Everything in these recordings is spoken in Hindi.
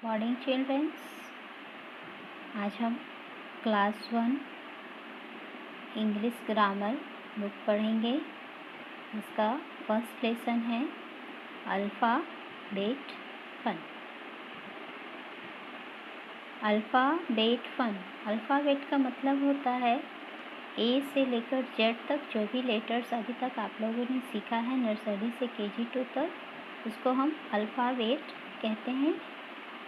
मॉर्निंग चिल्ड्रंस, आज हम क्लास 1 इंग्लिश ग्रामर बुक पढ़ेंगे। इसका फर्स्ट लेसन है alphabet fun. Alphabet fun, alphabet का मतलब होता है ए से लेकर जेड तक जो भी लेटर्स अभी तक आप लोगों ने सीखा है नर्सरी से केजी 2 तक, उसको हम अल्फ़ाबेट कहते हैं।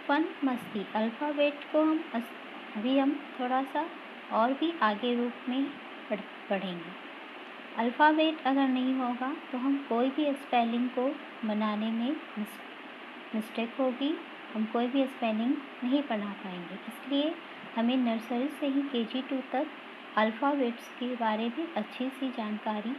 फन मस्ती, अल्फ़ाबेट को अभी हम थोड़ा सा और भी आगे रूप में पढ़ेंगे। अल्फ़ाबेट अगर नहीं होगा तो हम कोई भी स्पेलिंग को बनाने में मिस्टेक होगी, हम कोई भी स्पेलिंग नहीं बना पाएंगे। इसलिए हमें नर्सरी से ही केजी 2 तक अल्फ़ाबेट्स के बारे में अच्छी सी जानकारी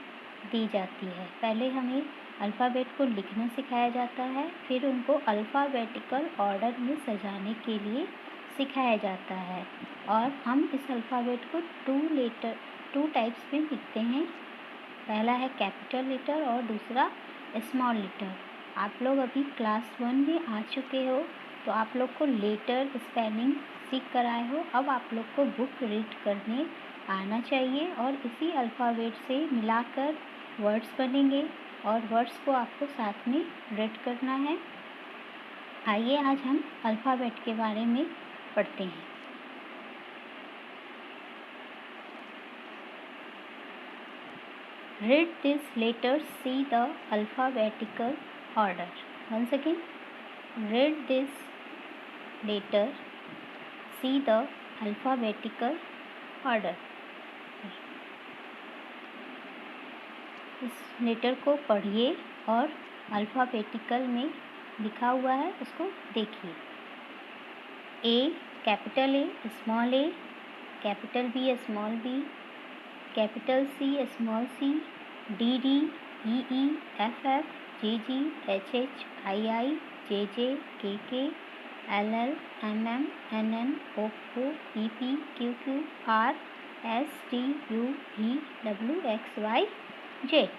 दी जाती है। पहले हमें अल्फ़ाबेट को लिखना सिखाया जाता है, फिर उनको अल्फ़ाबेटिकल ऑर्डर में सजाने के लिए सिखाया जाता है। और हम इस अल्फ़ाबेट को टू टाइप्स में लिखते हैं। पहला है कैपिटल लेटर और दूसरा स्मॉल लेटर। आप लोग अभी क्लास 1 में आ चुके हो, तो आप लोग को लेटर स्पेलिंग सीख कर आए हो। अब आप लोग को बुक रीड करने आना चाहिए और इसी अल्फ़ाबेट से मिलाकर वर्ड्स बनेंगे और वर्ड्स को आपको साथ में रीड करना है। आइए आज हम अल्फ़ाबेट के बारे में पढ़ते हैं। Read these letters, see the alphabetical order. Once again, read this letter, see the alphabetical order. इस लेटर को पढ़िए और अल्फ़ाबेटिकल में लिखा हुआ है उसको देखिए। A capital A, small A, capital B, small B, capital C, small C, D D, E E, F F, G G, H H, I I, J J, K, L L, M M, N N, O O, P P, Q Q, R S T U V W X Y Z.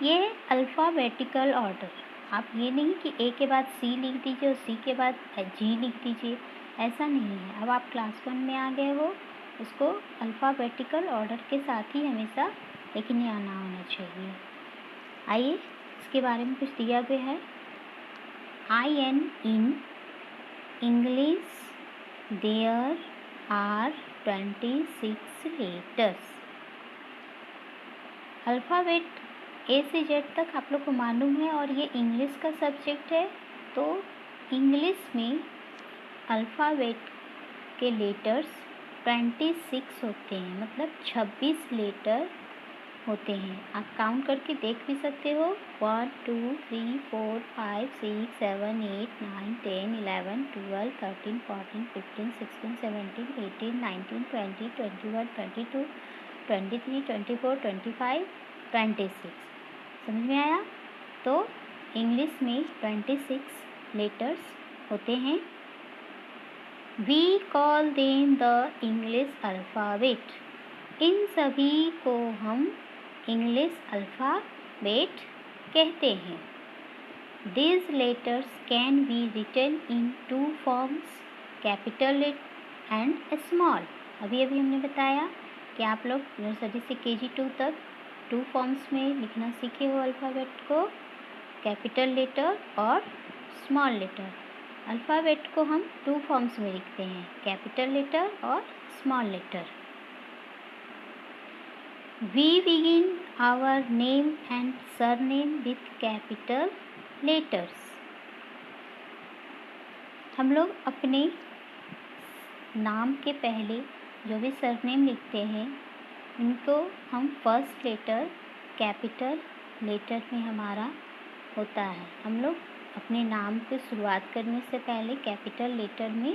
ये अल्फ़ाबेटिकल ऑर्डर। आप ये नहीं कि ए के बाद सी लिख दीजिए और सी के बाद जी लिख दीजिए, ऐसा नहीं है। अब आप क्लास 1 में आ गए हो, उसको अल्फ़ाबेटिकल ऑर्डर के साथ ही हमेशा लिखने आना होना चाहिए। आइए इसके बारे में कुछ दिया गया है। IN in English there are 26 letters. Alphabet A से जेड तक आप लोग को मालूम है और ये इंग्लिश का सब्जेक्ट है, तो इंग्लिश में अल्फ़ाबेट के लेटर्स 26 होते हैं, मतलब 26 लेटर होते हैं। आप काउंट करके देख भी सकते हो। 1 2 3 4 5 6 7 8 9 10 11 12 13 14 15 16 17 18 19 20 21 22 23 24 25 26। समझ में आया? तो इंग्लिश में 26 लेटर्स होते हैं। We call them the English alphabet. इन सभी को हम इंग्लिश अल्फ़ाबेट कहते हैं। These letters can be written in two forms, capital and small. अभी हमने बताया कि आप लोग नर्सरी से केजी 2 तक 2 फॉर्म्स में लिखना सीखे हो अल्फ़ाबेट को, कैपिटल लेटर और स्मॉल लेटर। अल्फ़ाबेट को हम 2 फॉर्म्स में लिखते हैं, कैपिटल लेटर और small letter. We begin our name and surname with capital letters. हम लोग अपने नाम के पहले जो भी सरनेम लिखते हैं उनको हम फर्स्ट लेटर कैपिटल लेटर में हमारा होता है। हम लोग अपने नाम की शुरुआत करने से पहले कैपिटल लेटर में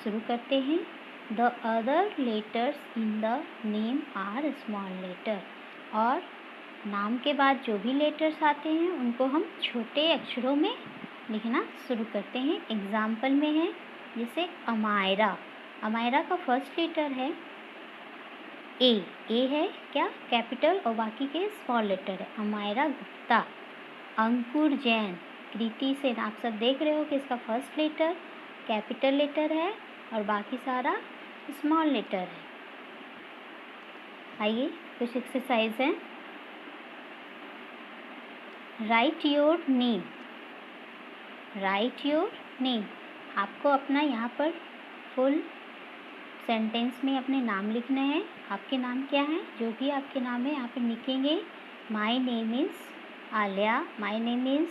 शुरू करते हैं। The other letters in the name are small letter. और नाम के बाद जो भी लेटर्स आते हैं उनको हम छोटे अक्षरों में लिखना शुरू करते हैं। एग्जाम्पल में है जैसे अमायरा। अमायरा का फर्स्ट लेटर है ए है क्या कैपिटल और बाकी के स्मॉल लेटर है। अमायरा गुप्ता। अंकुर जैन कृति सेन। आप सब देख रहे हो कि इसका फर्स्ट लेटर कैपिटल लेटर है और बाकी सारा स्मॉल लेटर है। आइए कुछ एक्सरसाइज हैं। Right your name, right your name. आपको अपना यहाँ पर फुल सेंटेंस में अपने नाम लिखना है। आपके नाम क्या है, जो भी आपके नाम है यहाँ पर लिखेंगे। My name is Alia, my name is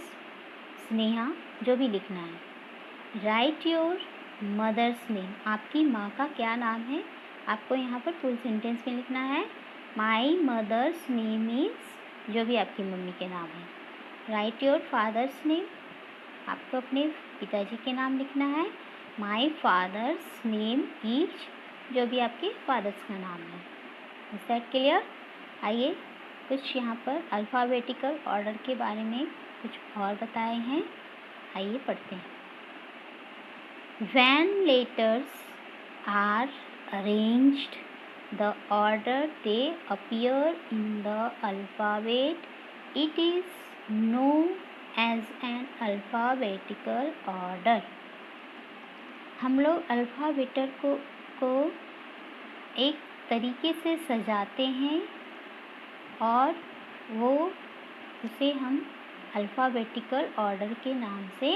Sneha, जो भी लिखना है। राइट योर मदर्स नेम, आपकी माँ का क्या नाम है, आपको यहाँ पर फुल सेंटेंस में लिखना है। माई मदर्स नेम इज़, जो भी आपकी मम्मी के नाम है। राइट योर फादर्स नेम, आपको अपने पिताजी के नाम लिखना है। माई फादर्स नेम इज, जो भी आपके फादर्स का नाम है। Is that clear? आइए कुछ यहाँ पर अल्फ़ाबेटिकल ऑर्डर के बारे में कुछ और बताए हैं, आइए पढ़ते हैं। When letters are arranged the order they appear in the alphabet, it is known as an alphabetical order. हम लोग अल्फ़ाबेटर को एक तरीके से सजाते हैं और उसे हम अल्फ़ाबेटिकल ऑर्डर के नाम से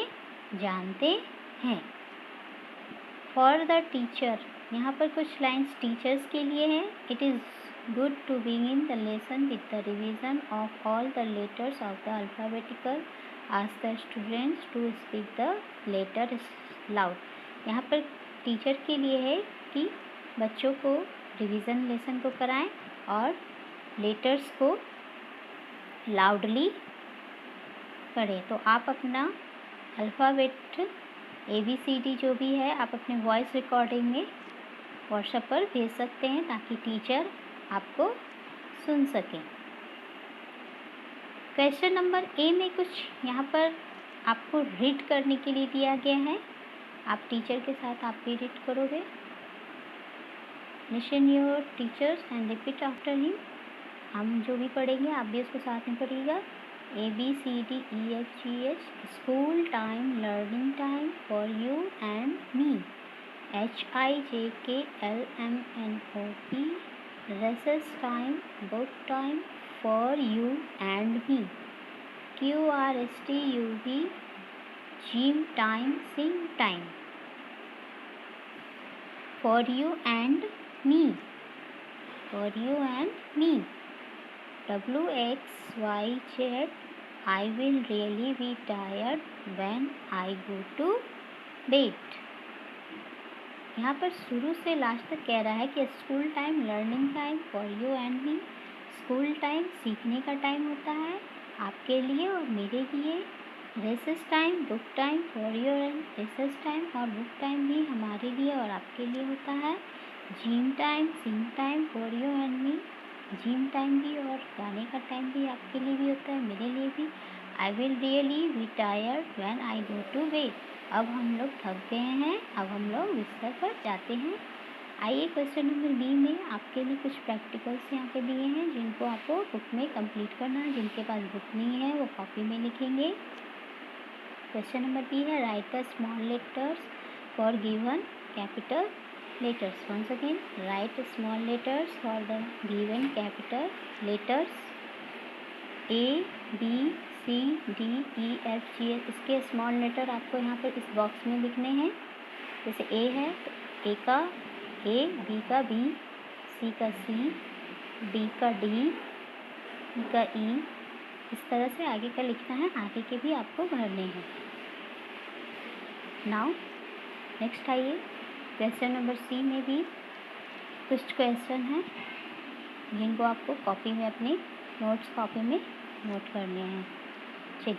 जानते हैं। फॉर द टीचर, यहाँ पर कुछ लाइन्स टीचर्स के लिए हैं। It is good to begin the lesson with the revision of all the letters of the alphabetical, ask the students to speak the letter loud. यहाँ पर टीचर के लिए है कि बच्चों को रिवीजन लेसन को कराएं और लेटर्स को लाउडली पढ़ें। तो आप अपना अल्फ़ाबेट ABCD जो भी है आप अपने वॉइस रिकॉर्डिंग में व्हाट्सएप पर भेज सकते हैं ताकि टीचर आपको सुन सकें। क्वेश्चन नंबर A में कुछ यहाँ पर आपको रीड करने के लिए दिया गया है। आप टीचर के साथ आप भी रीड करोगे। Listen your teachers and repeat after him. हम जो भी पढ़ेंगे आप भी उसको साथ में पढ़िएगा। ABCDEFGH, school time, learning time for you and me. HIJKLMNOP, recess time, book time for you and me. QRSTUV, gym time, sing time for you and me. For you and me. WXYZ, I will really be tired when I go to bed. यहाँ पर शुरू से लास्ट तक कह रहा है कि school time, learning time for you and me. School time सीखने का टाइम होता है आपके लिए और मेरे लिए। Recess time, book time for you and recess time और बुक टाइम भी हमारे लिए और आपके लिए होता है। Gym time, sing time for you and me. Gym time भी और गाने का टाइम भी आपके लिए भी होता है, मेरे लिए भी। I will really be tired when I go to bed. अब हम लोग थक गए हैं, अब हम लोग बिस्तर पर जाते हैं। आइए क्वेश्चन नंबर B में आपके लिए कुछ प्रैक्टिकल्स यहाँ पे दिए हैं जिनको आपको बुक में कंप्लीट करना है। जिनके पास बुक नहीं है वो कॉपी में लिखेंगे। क्वेश्चन नंबर B है right the small letters for given capital letters. Once again, write small letters for the given capital letters A, B, C, D, E, F, G, H. इसके स्मॉल लेटर आपको यहाँ पर इस बॉक्स में लिखने हैं। जैसे A है तो A का A, B का B, C का C, D का D, E का E, इस तरह से आगे का लिखना है। आगे के भी आपको भरने हैं। नाउ नेक्स्ट आइए क्वेश्चन नंबर C में भी कुछ क्वेश्चन हैं जिनको आपको कॉपी में अपनी नोट्स कॉपी में नोट करने हैं। चलिए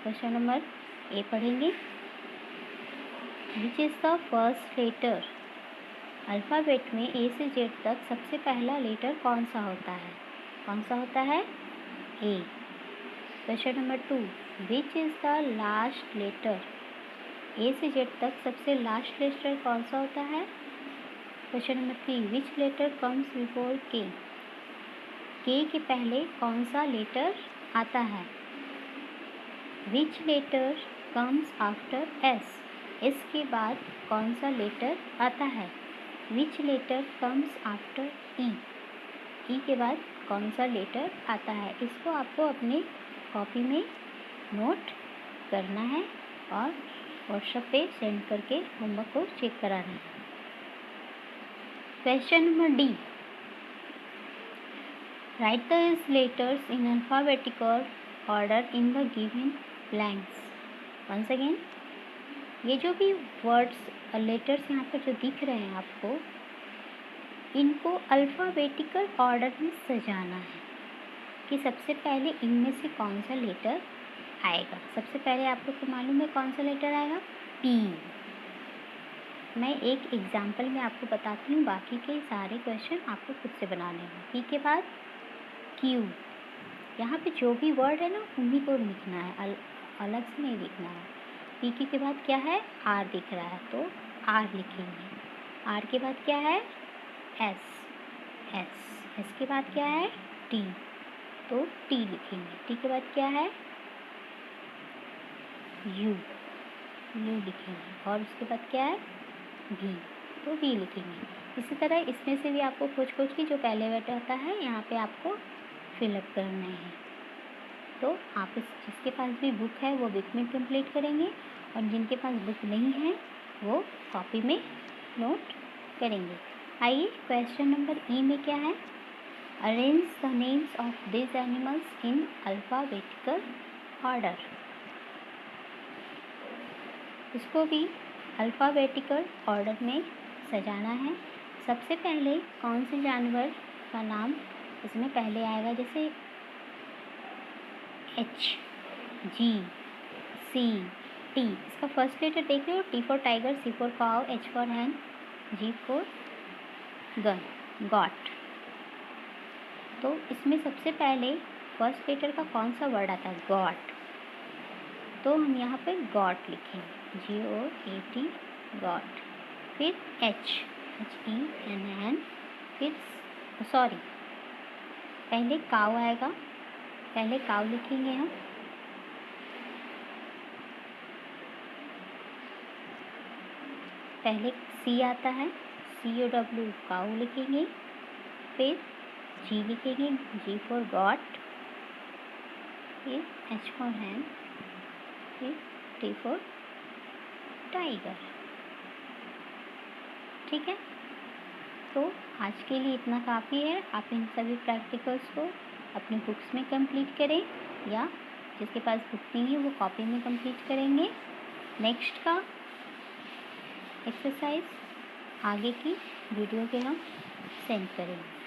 क्वेश्चन नंबर A पढ़ेंगे। Which is the first letter? Alphabet में A से Z तक सबसे पहला लेटर कौन सा होता है? कौन सा होता है? A। Question number 2, which is the last letter? A से Z तक सबसे लास्ट लेटर कौन सा होता है? Question number 3, which letter comes before K? K के पहले कौन सा लेटर आता है? Which letter comes after S, S के बाद कौन सा लेटर आता है। Which letter comes after E, E के बाद कौन सा लेटर आता है। इसको आपको अपने कॉपी में नोट करना है और व्हाट्सएप पे सेंड करके होमवर्क को चेक कराना है। Question number D, write the letters in alphabetical order in the given blanks. Once again, ये जो भी वर्ड्स लेटर्स यहाँ पर जो दिख रहे हैं आपको, इनको अल्फ़ाबेटिकल ऑर्डर में सजाना है कि सबसे पहले इनमें से कौन सा लेटर आएगा। सबसे पहले आप लोग को मालूम है कौन सा लेटर आएगा, पी। मैं एक एग्जाम्पल में आपको बताती हूँ, बाकी के सारे क्वेश्चन आपको खुद से बनाने हैं। पी के बाद क्यू, यहाँ पे जो भी वर्ड है ना उन्हीं को लिखना है, अलग से नहीं लिखना है। पी के बाद क्या है, आर दिख रहा है तो आर लिखेंगे। आर के बाद क्या है, एस, एस के बाद क्या है, टी, तो टी लिखेंगे। टी के बाद क्या है, यू, यू लिखेंगे। और उसके बाद क्या है, वी, तो वी लिखेंगे। इसी तरह इसमें से भी आपको खोज के जो पहले लेटर आता है यहाँ पे आपको फिलअप करना है। तो आप जिसके पास भी बुक है वो बुक में कंप्लीट करेंगे और जिनके पास बुक नहीं है वो कॉपी में नोट करेंगे। आइए क्वेश्चन नंबर ई में क्या है, arrange the names of this animals in alphabetical order. इसको भी अल्फ़ाबेटिकल ऑर्डर में सजाना है। सबसे पहले कौन से जानवर का नाम इसमें पहले आएगा, जैसे एच, जी, सी, टी, इसका फर्स्ट लेटर देख रहे हो, T for tiger, C for cow, H for hen, G for gun, got. तो इसमें सबसे पहले फर्स्ट लेटर का कौन सा वर्ड आता है, गॉट, तो हम यहाँ पे गॉट लिखेंगे, GOAT, गॉट। फिर HENN, फिर सॉरी पहले काउ आएगा, पहले काउ लिखेंगे हम, पहले सी आता है, COW, काउ लिखेंगे। फिर जी लिखेंगे, G फॉर गॉट, फिर H फॉर हैन, फिर T फॉर टाइगर। ठीक है, तो आज के लिए इतना काफ़ी है। आप इन सभी प्रैक्टिकल्स को अपनी बुक्स में कंप्लीट करें या जिसके पास बुक नहीं है वो कॉपी में कंप्लीट करेंगे। नेक्स्ट का एक्सरसाइज आगे की वीडियो पे हम सेंड करेंगे।